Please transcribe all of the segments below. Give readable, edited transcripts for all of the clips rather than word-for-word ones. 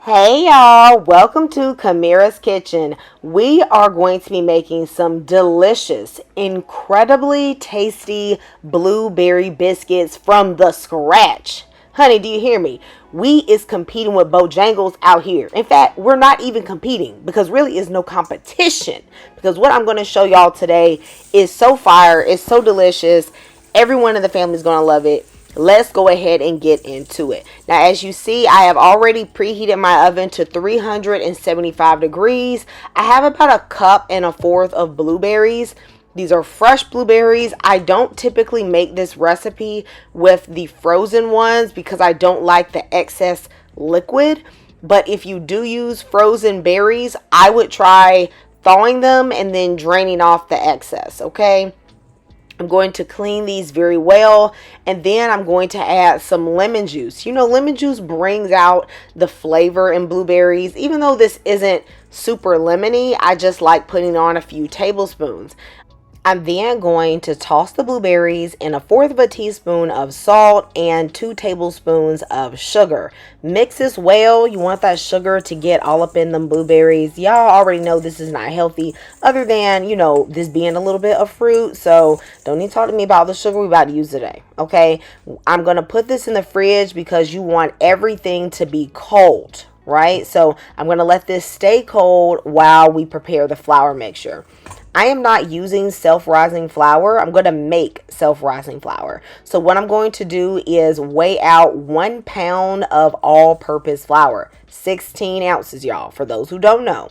Hey y'all, welcome to Kamira's Kitchen. We are going to be making some delicious, incredibly tasty blueberry biscuits from the scratch. Honey, do you hear me? We is competing with Bojangles out here. In fact, we're not even competing because really is no competition. Because what I'm going to show y'all today is so fire, it's so delicious. Everyone in the family is going to love it. Let's go ahead and get into it. Now, as you see, I have already preheated my oven to 375 degrees. I have about a cup and a fourth of blueberries. These are fresh blueberries. I don't typically make this recipe with the frozen ones because I don't like the excess liquid. But if you do use frozen berries, I would try thawing them and then draining off the excess, okay? I'm going to clean these very well, and then I'm going to add some lemon juice. You know, lemon juice brings out the flavor in blueberries. Even though this isn't super lemony, I just like putting on a few tablespoons. I'm then going to toss the blueberries in a fourth of a teaspoon of salt and 2 tablespoons of sugar. Mix this well. You want that sugar to get all up in them blueberries. Y'all already know this is not healthy other than, this being a little bit of fruit. So don't need to talk to me about the sugar we're about to use today. Okay. I'm going to put this in the fridge because you want everything to be cold, right? So I'm going to let this stay cold while we prepare the flour mixture. I am not using self-rising flour. I'm going to make self-rising flour. So what I'm going to do is weigh out 1 pound of all-purpose flour. 16 ounces, y'all, for those who don't know.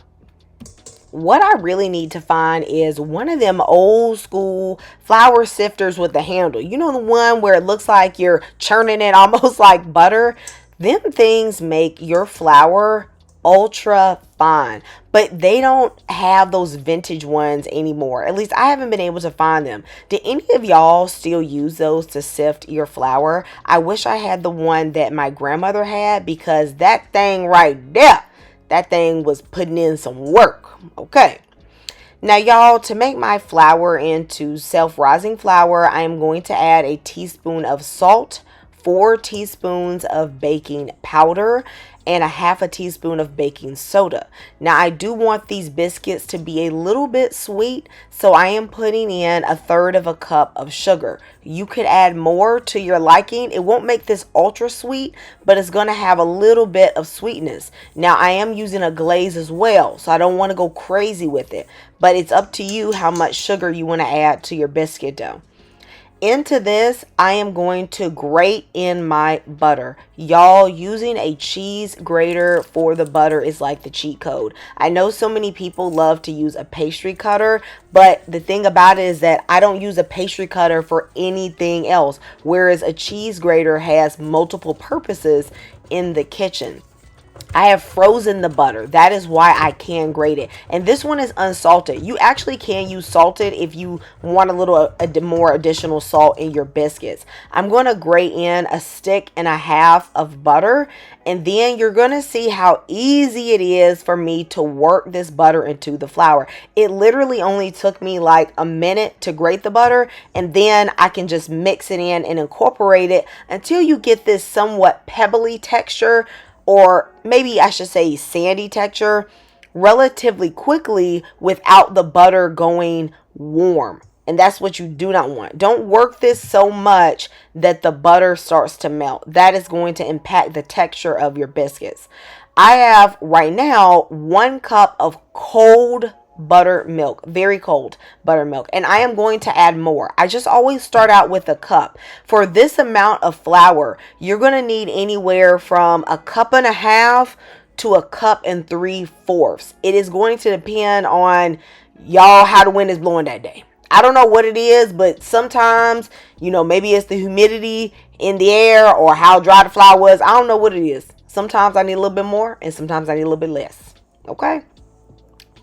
What I really need to find is one of them old school flour sifters with the handle. You know, the one where it looks like you're churning it almost like butter. Them things make your flour ultra fine, but they don't have those vintage ones anymore. At least I haven't been able to find them. Do any of y'all still use those to sift your flour? I wish I had the one that my grandmother had, because that thing right there, that thing was putting in some work. Okay. Now, y'all, to make my flour into self-rising flour, I am going to add a teaspoon of salt, 4 teaspoons of baking powder, and a half a teaspoon of baking soda. Now, I do want these biscuits to be a little bit sweet, so I am putting in a third of a cup of sugar. You could add more to your liking. It won't make this ultra sweet, but it's going to have a little bit of sweetness. Now, I am using a glaze as well, so I don't want to go crazy with it, but it's up to you how much sugar you want to add to your biscuit dough. Into this, I am going to grate in my butter. Y'all, using a cheese grater for the butter is like the cheat code. I know so many people love to use a pastry cutter, but the thing about it is that I don't use a pastry cutter for anything else, whereas a cheese grater has multiple purposes in the kitchen. I have frozen the butter. That is why I can grate it. And this one is unsalted. You actually can use salted if you want a little more additional salt in your biscuits. I'm going to grate in a stick and a half of butter. And then you're going to see how easy it is for me to work this butter into the flour. It literally only took me like a minute to grate the butter. And then I can just mix it in and incorporate it until you get this somewhat pebbly texture, or maybe I should say sandy texture, relatively quickly without the butter going warm. And that's what you do not want. Don't work this so much that the butter starts to melt. That is going to impact the texture of your biscuits. I have right now 1 cup of cold buttermilk, very cold buttermilk, and I am going to add more. I just always start out with a cup. For this amount of flour, you're going to need anywhere from a cup and a half to a cup and 3/4. It is going to depend on y'all how the wind is blowing that day. I don't know what it is, but sometimes, maybe it's the humidity in the air or how dry the flour was. I don't know what it is. Sometimes I need a little bit more and sometimes I need a little bit less. Okay?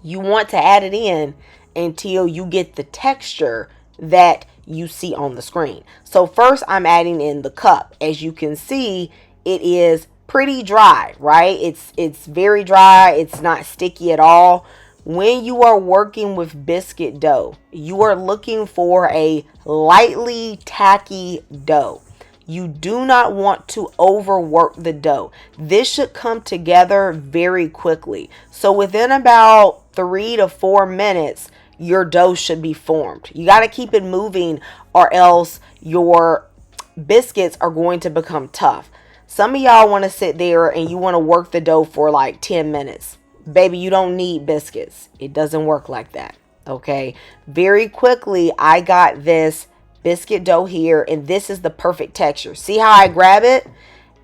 You want to add it in until you get the texture that you see on the screen. So first I'm adding in the cup. As you can see, it is pretty dry, right? It's very dry. It's not sticky at all. When you are working with biscuit dough, you are looking for a lightly tacky dough. You do not want to overwork the dough. This should come together very quickly. So within about 3 to 4 minutes, your dough should be formed. You got to keep it moving or else your biscuits are going to become tough. Some of y'all want to sit there and you want to work the dough for like 10 minutes. Baby, you don't need biscuits. It doesn't work like that. Okay. Very quickly, I got this biscuit dough here, and this is the perfect texture. See how I grab it?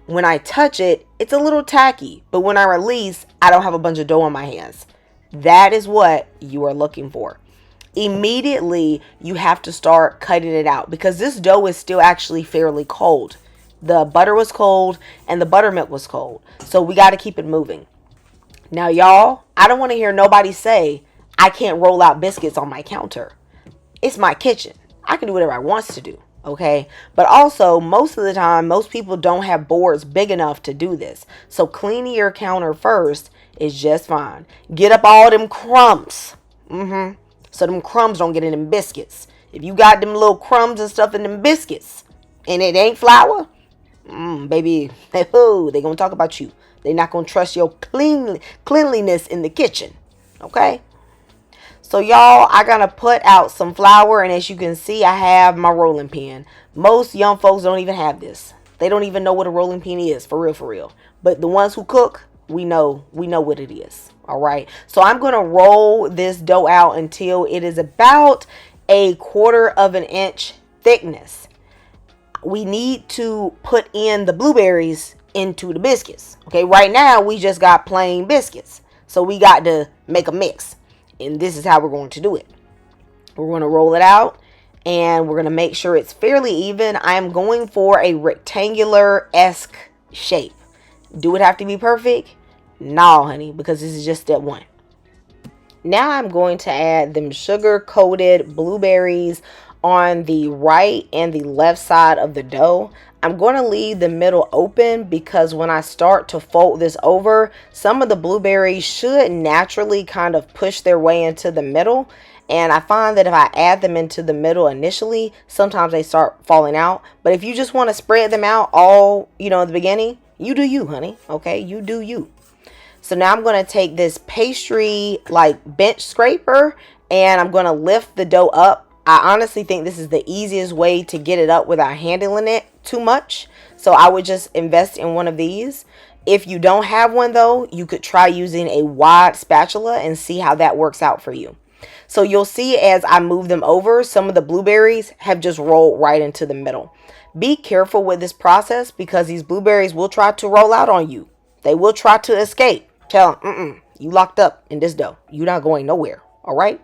When I touch it, it's a little tacky, but when I release, I don't have a bunch of dough on my hands. That is what you are looking for. Immediately, you have to start cutting it out because this dough is still actually fairly cold. The butter was cold and the buttermilk was cold. So we got to keep it moving. Now, y'all, I don't want to hear nobody say, I can't roll out biscuits on my counter. It's my kitchen. I can do whatever I want to do. Okay. But also, most of the time, most people don't have boards big enough to do this. So cleaning your counter first is just fine. Get up all them crumbs. So them crumbs don't get in them biscuits. If you got them little crumbs and stuff in them biscuits and it ain't flour, baby, they gonna talk about you. They're not gonna trust your cleanliness in the kitchen. Okay. So y'all, I gotta put out some flour, and as you can see, I have my rolling pin. Most young folks don't even have this. They don't even know what a rolling pin is, for real, for real. But the ones who cook, we know what it is. All right. So I'm gonna roll this dough out until it is about 1/4 of an inch thickness. We need to put in the blueberries into the biscuits. Okay. Right now, we just got plain biscuits, so we got to make a mix. And this is how we're going to do it. We're going to roll it out and we're going to make sure it's fairly even. I'm going for a rectangular-esque shape. Do it have to be perfect? No, honey, because this is just step one. Now I'm going to add them sugar-coated blueberries on the right and the left side of the dough. I'm going to leave the middle open because when I start to fold this over, some of the blueberries should naturally kind of push their way into the middle. And I find that if I add them into the middle initially, sometimes they start falling out. But if you just want to spread them out all, in the beginning, you do you, honey. Okay, you do you. So now I'm going to take this pastry like bench scraper and I'm going to lift the dough up. I honestly think this is the easiest way to get it up without handling it too much. So I would just invest in one of these. If you don't have one though, you could try using a wide spatula and see how that works out for you. So you'll see as I move them over, some of the blueberries have just rolled right into the middle. Be careful with this process because these blueberries will try to roll out on you. They will try to escape. Tell them, you locked up in this dough. You're not going nowhere. All right.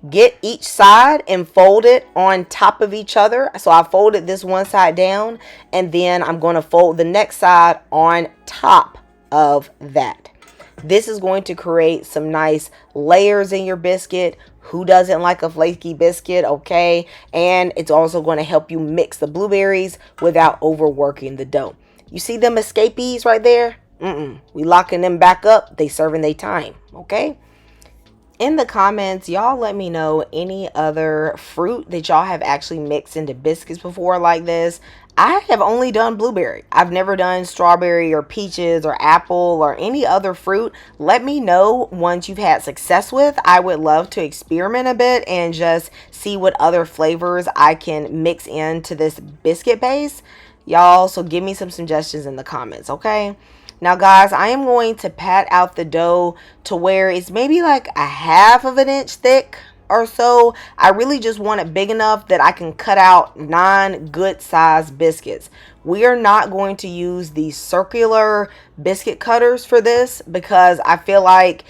Get each side and fold it on top of each other. So I folded this one side down and then I'm going to fold the next side on top of that. This is going to create some nice layers in your biscuit. Who doesn't like a flaky biscuit? Okay. And it's also going to help you mix the blueberries without overworking the dough. You see them escapees right there? We locking them back up. They serving their time. Okay. In the comments, y'all let me know any other fruit that y'all have actually mixed into biscuits before like this. I have only done blueberry. I've never done strawberry or peaches or apple or any other fruit. Let me know ones you've had success with. I would love to experiment a bit and just see what other flavors I can mix into this biscuit base. Y'all, so give me some suggestions in the comments, okay? Now, guys, I am going to pat out the dough to where it's maybe like 1/2 of an inch thick or so. I really just want it big enough that I can cut out 9 good sized biscuits. We are not going to use the circular biscuit cutters for this because I feel like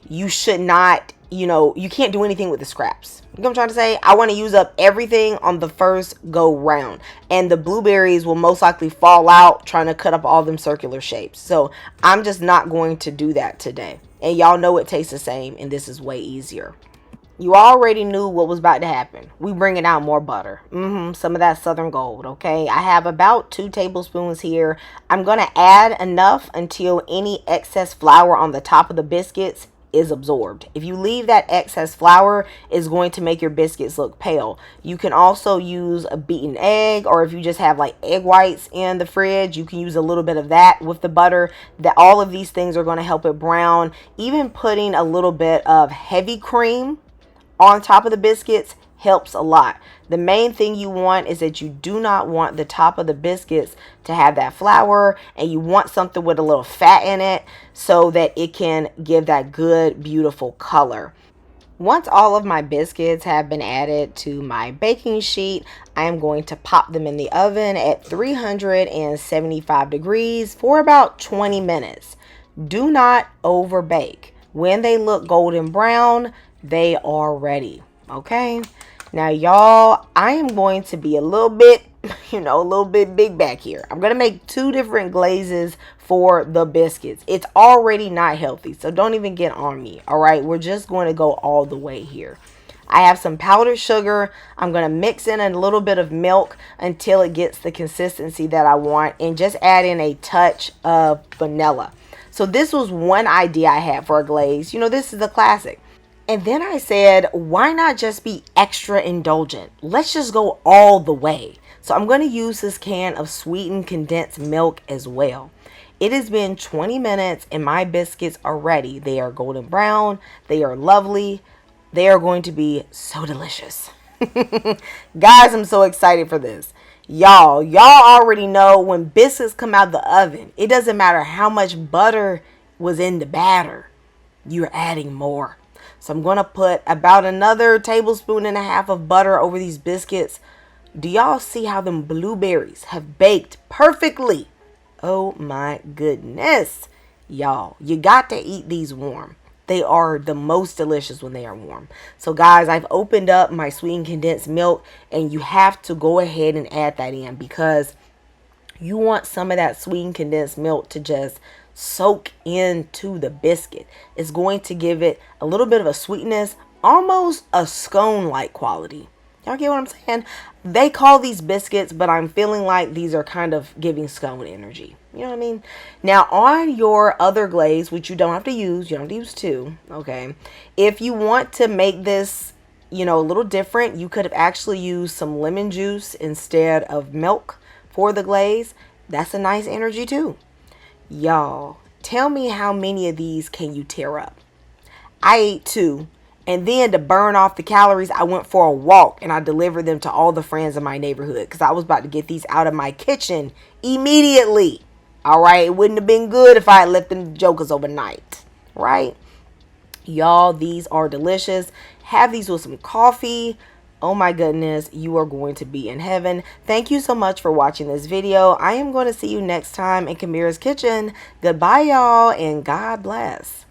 you should not, you can't do anything with the scraps. You know what I'm trying to say? I want to use up everything on the first go round. And the blueberries will most likely fall out trying to cut up all them circular shapes. So I'm just not going to do that today. And y'all know it tastes the same and this is way easier. You already knew what was about to happen. We bringing out more butter. Some of that Southern Gold, okay? I have about 2 tablespoons here. I'm going to add enough until any excess flour on the top of the biscuits is absorbed. If you leave that excess flour, it's going to make your biscuits look pale. You can also use a beaten egg, or if you just have like egg whites in the fridge, you can use a little bit of that with the butter. That all of these things are going to help it brown. Even putting a little bit of heavy cream on top of the biscuits helps a lot. The main thing you want is that you do not want the top of the biscuits to have that flour, and you want something with a little fat in it so that it can give that good, beautiful color. Once all of my biscuits have been added to my baking sheet, I am going to pop them in the oven at 375 degrees for about 20 minutes. Do not over bake. When they look golden brown, they are ready. Okay? Now, y'all, I am going to be a little bit, a little bit big back here. I'm going to make 2 different glazes for the biscuits. It's already not healthy, so don't even get on me. All right? We're just going to go all the way here. I have some powdered sugar. I'm going to mix in a little bit of milk until it gets the consistency that I want, and just add in a touch of vanilla. So this was one idea I had for a glaze. This is a classic. And then I said, why not just be extra indulgent? Let's just go all the way. So I'm going to use this can of sweetened condensed milk as well. It has been 20 minutes and my biscuits are ready. They are golden brown. They are lovely. They are going to be so delicious. Guys, I'm so excited for this. Y'all already know when biscuits come out of the oven, it doesn't matter how much butter was in the batter. You're adding more. So I'm going to put about another tablespoon and a half of butter over these biscuits. Do y'all see how them blueberries have baked perfectly? Oh my goodness. Y'all, you got to eat these warm. They are the most delicious when they are warm. So guys, I've opened up my sweetened condensed milk, and you have to go ahead and add that in because you want some of that sweetened condensed milk to just soak into the biscuit. It's going to give it a little bit of a sweetness, almost a scone-like quality. Y'all get what I'm saying? They call these biscuits, but I'm feeling like these are kind of giving scone energy. You know what I mean? Now, on your other glaze, which you don't have to use, you don't have to use 2, okay? If you want to make this, a little different, you could have actually used some lemon juice instead of milk for the glaze. That's a nice energy too. Y'all, tell me how many of these can you tear up? I ate 2. And then to burn off the calories, I went for a walk and I delivered them to all the friends in my neighborhood because I was about to get these out of my kitchen immediately. All right. It wouldn't have been good if I had left them jokers overnight. Right? Y'all, these are delicious. Have these with some coffee. Oh my goodness, you are going to be in heaven. Thank you so much for watching this video. I am going to see you next time in Kamira's Kitchen. Goodbye, y'all, and God bless.